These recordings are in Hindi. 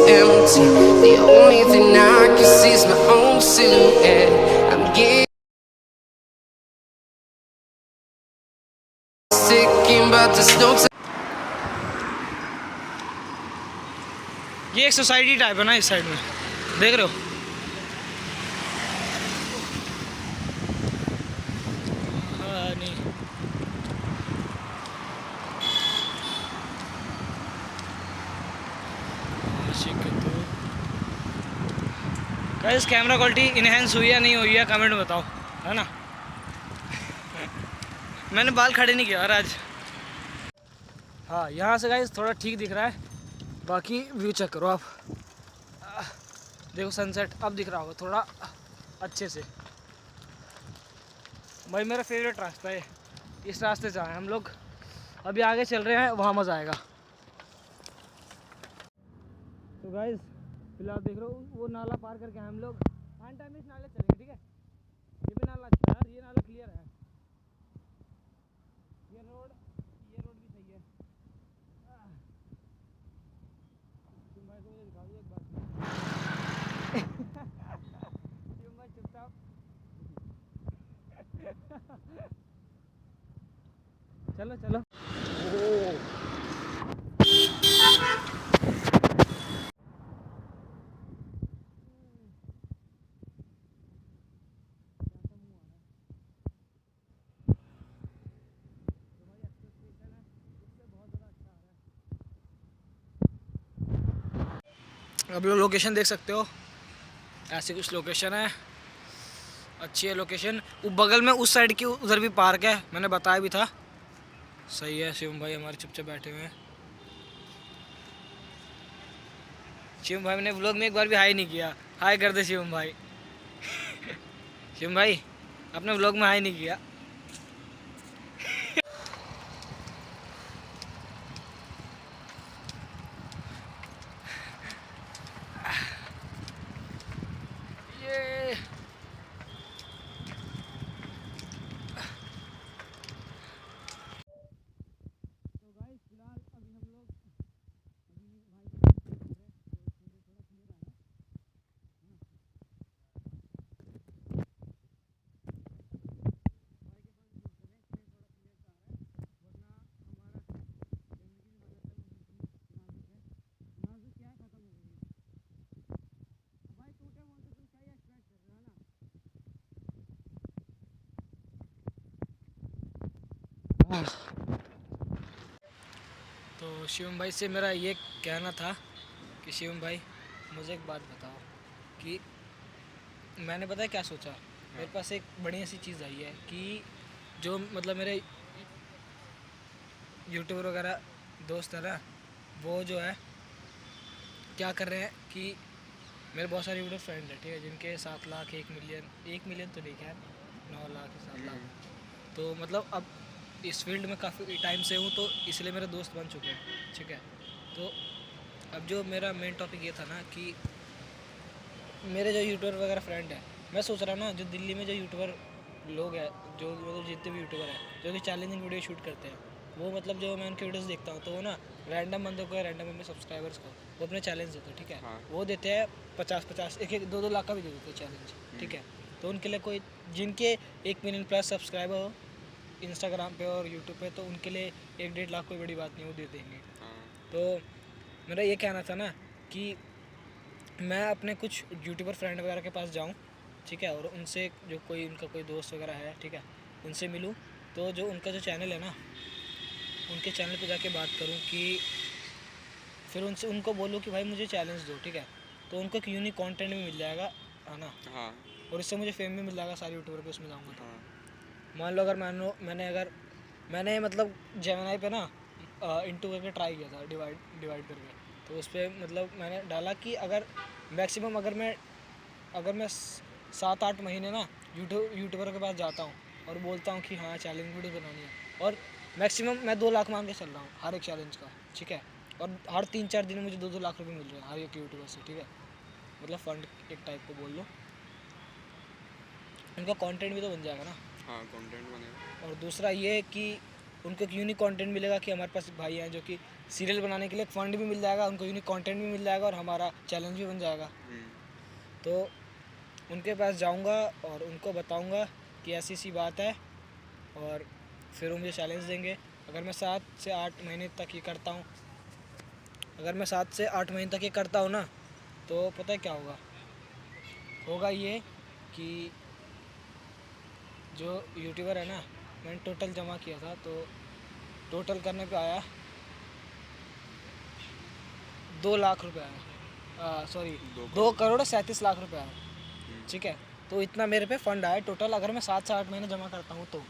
empty. The only thing I can see is my own silhouette. I'm getting ticking, but there's no time. ये एक सोसाइटी टाइप है ना इस साइड में, देख रहे हो। हाँ नहीं, गाइस कैमरा क्वालिटी इनहेंस हुई है नहीं हुई है कमेंट में बताओ, है ना। मैंने बाल खड़े नहीं किया यार आज। हाँ यहाँ से गाइस थोड़ा ठीक दिख रहा है, बाकी व्यू चेक करो आप। देखो सनसेट अब दिख रहा होगा थोड़ा अच्छे से। भाई मेरा फेवरेट रास्ता है, इस रास्ते से आए हम लोग, अभी आगे चल रहे हैं, वहाँ मज़ा आएगा। तो गाइस फिलहाल देख रहे हो वो नाला पार करके हम लोग एंड टाइम इस नाले चलेंगे, ठीक है। ये भी नाला अच्छा है यार, ये नाला क्लियर है, ये रोड भी सही है। तुम भाई को मुझे दिखा दो एक बार। तुम भाई चुपचाप। चलो चलो। अब लोग लोकेशन देख सकते हो, ऐसी कुछ लोकेशन है, अच्छी है लोकेशन। बगल में उस साइड की उधर भी पार्क है, मैंने बताया भी था। सही है, शिवम भाई हमारे चुपचाप बैठे हुए हैं। शिवम भाई ने व्लॉग में एक बार भी हाई नहीं किया, हाई कर दे शिवम भाई। शिवम भाई अपने व्लॉग में हाई नहीं किया। ये तो गाइस फिलहाल अभी हम लोग तो शिवम भाई से मेरा ये कहना था कि शिवम भाई मुझे एक बात बताओ कि मैंने पता है क्या सोचा, मेरे पास एक बढ़िया सी चीज़ आई है कि जो मतलब मेरे यूट्यूबर वगैरह दोस्त है ना, वो जो है क्या कर रहे हैं कि मेरे बहुत सारे यूट्यूबर फ्रेंड हैं, ठीक है, जिनके 7 लाख 1 मिलियन तो नहीं, खैर 9 लाख 7 लाख। तो मतलब अब इस फील्ड में काफ़ी टाइम से हूँ, तो इसलिए मेरे दोस्त बन चुके हैं, ठीक है। तो अब जो मेरा मेन टॉपिक ये था ना कि मेरे जो यूट्यूबर वगैरह फ्रेंड है, मैं सोच रहा हूँ ना जो दिल्ली में जो यूट्यूबर लोग हैं, जो मतलब जितने भी यूट्यूबर हैं जो कि चैलेंजिंग वीडियो शूट करते हैं, वो मतलब जो मैं उनके वीडियोस देखता हूँ तो वो ना रैंडम बंदों को, रैंडम अपने सब्सक्राइबर्स को वो अपने चैलेंज देते हैं, ठीक है। हाँ। वो देते हैं 50-50 1-1 2-2 लाख का भी दे देते हैं चैलेंज, ठीक है। तो उनके लिए कोई जिनके 1 मिलियन प्लस सब्सक्राइबर हो इंस्टाग्राम पे और यूट्यूब पे, तो उनके लिए 1-1.5 लाख कोई बड़ी बात नहीं, वो दे देंगे। तो मेरा ये कहना था ना कि मैं अपने कुछ यूट्यूबर फ्रेंड वगैरह के पास जाऊं, ठीक है, और उनसे जो कोई उनका कोई दोस्त वगैरह है, ठीक है, उनसे मिलूं, तो जो उनका जो चैनल है ना, उनके चैनल पे जाके बात करूं कि फिर उनसे उनको बोलूं कि भाई मुझे चैलेंज दो, ठीक है। तो उनको एक यूनिक कंटेंट भी मिल जाएगा, है ना। हाँ। और इससे मुझे फेम भी मिल जाएगा, सारे यूट्यूबर पे उसमें जाऊँगा तो मान लो अगर मैंने मतलब जेमिनी पे ना इंटू करके ट्राई किया था, डिवाइड करके। तो उस पर मतलब मैंने डाला कि अगर मैक्सिमम अगर मैं 7-8 महीने ना यूट्यूबर के पास जाता हूँ और बोलता हूँ कि हाँ चैलेंज वीडियो बनानी है, और मैक्सिमम मैं 2 लाख मान के चल रहा हूँ हर एक चैलेंज का, ठीक है। और हर 3-4 दिन में मुझे 2-2 लाख रुपये मिल रहे हैं हर एक यूट्यूबर से, ठीक है। मतलब फंड एक टाइप को बोल लो, उनका कंटेंट भी तो बन जाएगा ना। हाँ, कंटेंट बनेगा। और दूसरा ये कि उनको एक यूनिक कंटेंट मिलेगा कि हमारे पास भाई हैं जो कि सीरियल बनाने के लिए फंड भी मिल जाएगा, उनको यूनिक कंटेंट भी मिल जाएगा और हमारा चैलेंज भी बन जाएगा। तो उनके पास जाऊंगा और उनको बताऊंगा कि ऐसी सी बात है, और फिर वो मुझे चैलेंज देंगे। अगर मैं 7 से 8 महीने तक ये करता हूँ, अगर मैं 7 से 8 महीने तक ये करता हूँ ना, तो पता है क्या होगा ये कि जो यूट्यूबर है ना, मैंने टोटल जमा किया था, तो टोटल करने पे आया 2 लाख रुपये आया, सॉरी 2 करोड़ 37 लाख रुपये आया। ठीक है, तो इतना मेरे पे फंड आया टोटल, अगर मैं 7 से 8 महीने जमा करता हूँ तो।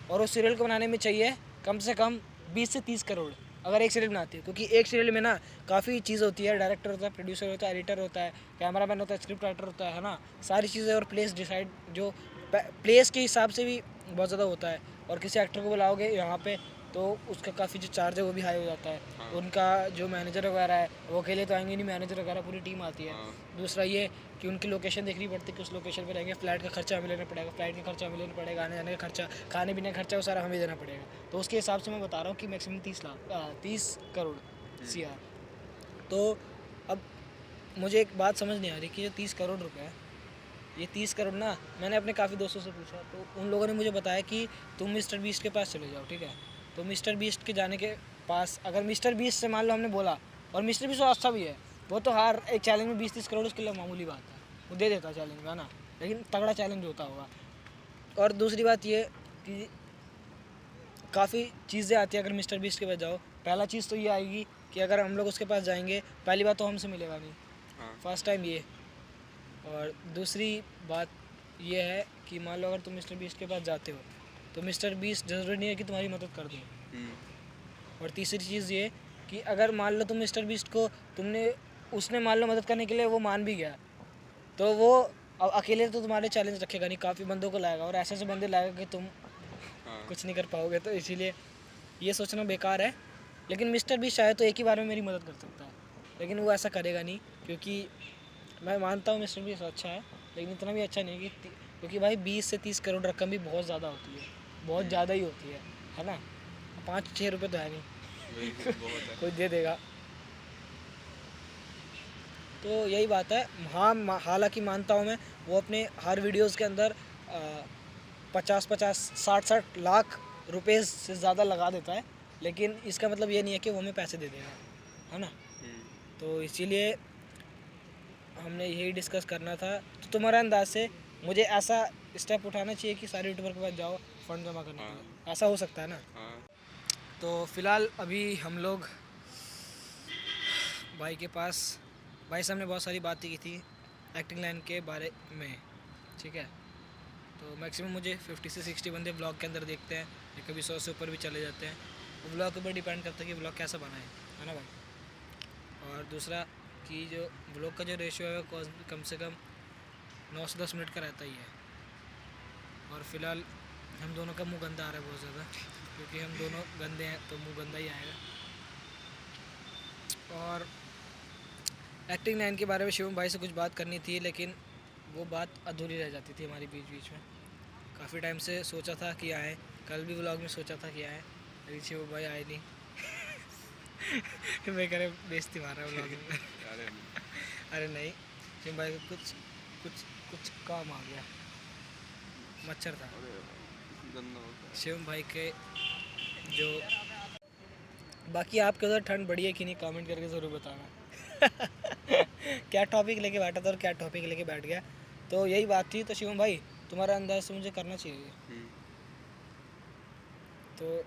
और उस सीरियल को बनाने में चाहिए कम से कम 20 से 30 करोड़ अगर एक सीरियल बनाती है, क्योंकि एक सीरियल में ना काफ़ी चीज़ होती है, डायरेक्टर होता है, प्रोड्यूसर होता है, एडिटर होता है, कैमरामैन होता है, स्क्रिप्ट राइटर होता है ना, सारी चीज़ें, और प्लेस डिसाइड, जो प्लेस के हिसाब से भी बहुत ज़्यादा होता है। और किसी एक्टर को बुलाओगे यहाँ पे तो उसका काफ़ी जो चार्ज है वो भी हाई हो जाता है। उनका जो मैनेजर वगैरह है वो अकेले तो आएंगे नहीं, मैनेजर वगैरह पूरी टीम आती है। दूसरा ये कि उनकी लोकेशन देखनी पड़ती है कि उस लोकेशन पे रहेंगे, फ्लाइट का खर्चा हमें लेना पड़ेगा, फ्लाइट का खर्चा हमें लेना पड़ेगा, आने जाने का खर्चा, खाने पीने का खर्चा वो सारा हमें देना पड़ेगा। तो उसके हिसाब से मैं बता रहा हूँ कि मैक्सिमम 30 करोड़ CR। तो अब मुझे एक बात समझ नहीं आ रही कि जो 30 करोड़ रुपये है, ये 30 करोड़ ना, मैंने अपने काफ़ी दोस्तों से पूछा तो उन लोगों ने मुझे बताया कि तुम मिस्टर बीस्ट के पास चले जाओ। ठीक है, तो मिस्टर बीस्ट के जाने के पास, अगर मिस्टर बीस्ट से मान लो हमने बोला, और मिस्टर बीस्ट अच्छा भी है, वो तो हर एक चैलेंज में 20-30 करोड़ उसके लिए मामूली बात है, वो दे देता चैलेंज में, है ना, लेकिन तगड़ा चैलेंज होता होगा। और दूसरी बात ये कि काफ़ी चीज़ें आती है अगर मिस्टर बीस्ट के पास जाओ। पहला चीज़ तो ये आएगी कि अगर हम लोग उसके पास जाएंगे, पहली बात तो हमसे मिलेगा नहीं, फर्स्ट टाइम ये। और दूसरी बात ये है कि मान लो अगर तुम मिस्टर बीस्ट के पास जाते हो तो मिस्टर बीस्ट ज़रूरी नहीं है कि तुम्हारी मदद कर दे। और तीसरी चीज़ ये कि अगर मान लो तुम मिस्टर बीस्ट को उसने मान लो मदद करने के लिए वो मान भी गया, तो वो अब अकेले तो तुम्हारे चैलेंज रखेगा नहीं, काफ़ी बंदों को लाएगा, और ऐसे बंदे लाएगा कि तुम कुछ नहीं कर पाओगे। तो इसीलिए ये सोचना बेकार है। लेकिन मिस्टर बीस्ट शायद तो एक ही बार में मेरी मदद कर सकता है, लेकिन वो ऐसा करेगा नहीं, क्योंकि मैं मानता हूँ मिस्टर बीस्ट अच्छा है, लेकिन इतना भी अच्छा नहीं कि, क्योंकि भाई 20 से 30 करोड़ रकम भी बहुत ज़्यादा होती है, बहुत ज़्यादा ही होती है ना। 5-6 रुपये तो है नहीं कोई दे देगा। तो यही बात है। हाँ, हालांकि मानता हूँ मैं, वो अपने हर वीडियोस के अंदर 50-50 60-60 लाख रुपए से ज़्यादा लगा देता है, लेकिन इसका मतलब ये नहीं है कि वो हमें पैसे दे देगा, है ना। तो इसीलिए हमने यही डिस्कस करना था। तो तुम्हारे अंदाज से मुझे ऐसा स्टेप उठाना चाहिए कि सारे यूट्यूबर के पास जाओ फंड जमा करने के लिए, ऐसा हो सकता है ना। तो फ़िलहाल अभी हम लोग भाई के पास, भाई से हमने बहुत सारी बातें की थी एक्टिंग लाइन के बारे में। ठीक है, तो मैक्सिमम मुझे 50 से 60 बंदे ब्लॉग के अंदर देखते हैं, या कभी 100 से ऊपर भी चले जाते हैं। वो ब्लॉग के ऊपर डिपेंड करता है कि ब्लॉग कैसा बना है ना भाई। और दूसरा कि जो ब्लॉग का जो रेशियो है वो कम से कम 9 से 10 मिनट का रहता ही है। और फिलहाल हम दोनों का मुंह गंदा आ रहा है बहुत ज़्यादा, क्योंकि हम दोनों गंदे हैं तो मुंह गंदा ही आएगा। और एक्टिंग लाइन के बारे में शिवम भाई से कुछ बात करनी थी, लेकिन वो बात अधूरी रह जाती थी हमारी बीच बीच में। काफ़ी टाइम से सोचा था कि आए, कल भी व्लॉग में सोचा था कि आए, लेकिन शिवम भाई आए नहीं मैं कह रहे बेइज्जती मार रहा व्लॉग में अरे नहीं, शिवम भाई को कुछ काम आ गया, मच्छर था। शिवम भाई के जो, बाकी आपके उधर ठंड बढ़ी है कि नहीं, कमेंट करके ज़रूर बताना क्या टॉपिक लेके बैठा था और क्या टॉपिक लेके बैठ गया। तो यही बात थी। तो शिवम भाई तुम्हारा अंदाज से मुझे करना चाहिए। तो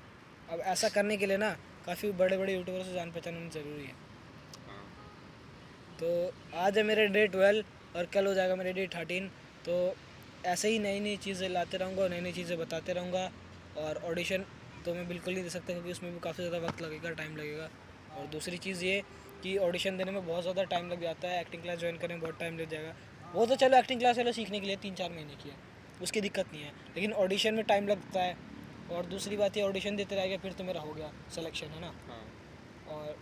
अब ऐसा करने के लिए ना काफ़ी बड़े बड़े यूट्यूबर से जान पहचान होनी ज़रूरी है। तो आज है मेरे डे 12 और कल हो जाएगा मेरे डे 13। तो ऐसे ही नई नई चीज़ें लाते रहूँगा और नई नई चीज़ें बताते रहूँगा। और ऑडिशन तो मैं बिल्कुल नहीं दे सकता, क्योंकि उसमें भी काफ़ी ज़्यादा वक्त लगेगा, टाइम लगेगा। और दूसरी चीज़ ये कि ऑडिशन देने में बहुत ज़्यादा टाइम लग जाता है, एक्टिंग क्लास ज्वाइन करने में बहुत टाइम लग जाएगा। वो तो चलो एक्टिंग क्लास चलो सीखने के लिए 3-4 महीने की है, उसकी दिक्कत नहीं है, लेकिन ऑडिशन में टाइम लगता है। और दूसरी बात ये, ऑडिशन देते रहेगा फिर तो मेरा हो गया सिलेक्शन, है ना। और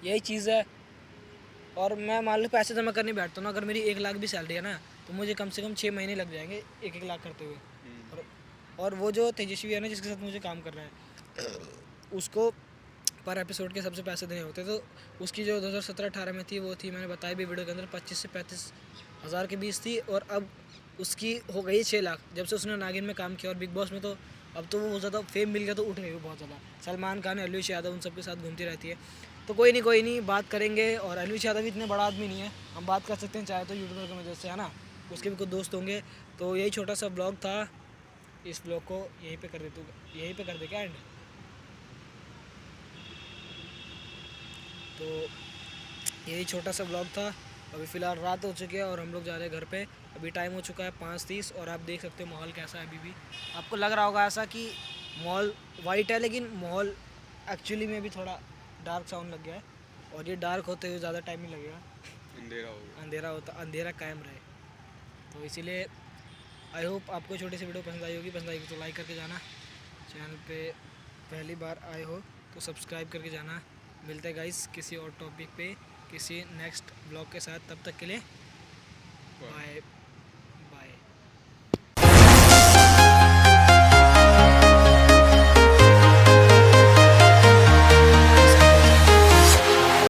यही चीज़ है। और मैं मान लो पैसे जमा करने बैठता हूँ ना, अगर मेरी 1 लाख भी सैलरी है ना, तो मुझे कम से कम 6 महीने लग जाएंगे 1-1 लाख करते हुए। और वो जो तेजस्वी है ना, जिसके साथ मुझे काम करना है, उसको पर एपिसोड के सबसे पैसे देने होते, तो उसकी जो 2017-18 में थी वो थी, मैंने बताया भी वीडियो के अंदर, 25 से 35 हज़ार के बीच थी, और अब उसकी हो गई 6 लाख जब से उसने नागिन में काम किया। और बिग बॉस में तो अब तो वो बहुत ज़्यादा फेम मिल गया, तो उठ गई वो बहुत ज़्यादा। सलमान खान, अलविश यादव, उन सबके साथ घूमती रहती है। तो कोई नहीं बात करेंगे। और अलविश यादव भी इतने बड़ा आदमी नहीं है, हम बात कर सकते हैं चाहे तो यूट्यूबर की वजह से, है ना, उसके भी कुछ दोस्त होंगे। तो यही छोटा सा ब्लॉग था, इस ब्लॉग को यहीं पे कर दे, तू यहीं पे कर दे क्या एंड। तो यही छोटा सा ब्लॉग था। अभी फ़िलहाल रात हो चुकी है और हम लोग जा रहे हैं घर पे। अभी टाइम हो चुका है 5:30 और आप देख सकते हो माहौल कैसा है। अभी भी आपको लग रहा होगा ऐसा कि मॉल वाइट है, लेकिन मॉल एक्चुअली में भी थोड़ा डार्क सा होने लग गया है, और ये डार्क होते हुए ज़्यादा टाइम नहीं लगेगा, अंधेरा कायम रहे। तो इसीलिए आई होप आपको छोटी सी वीडियो पसंद आई होगी। पसंद आएगी तो लाइक करके जाना, चैनल पे पहली बार आए हो तो सब्सक्राइब करके जाना। मिलते हैं गाइस किसी और टॉपिक पे, किसी नेक्स्ट ब्लॉग के साथ। तब तक के लिए बाय।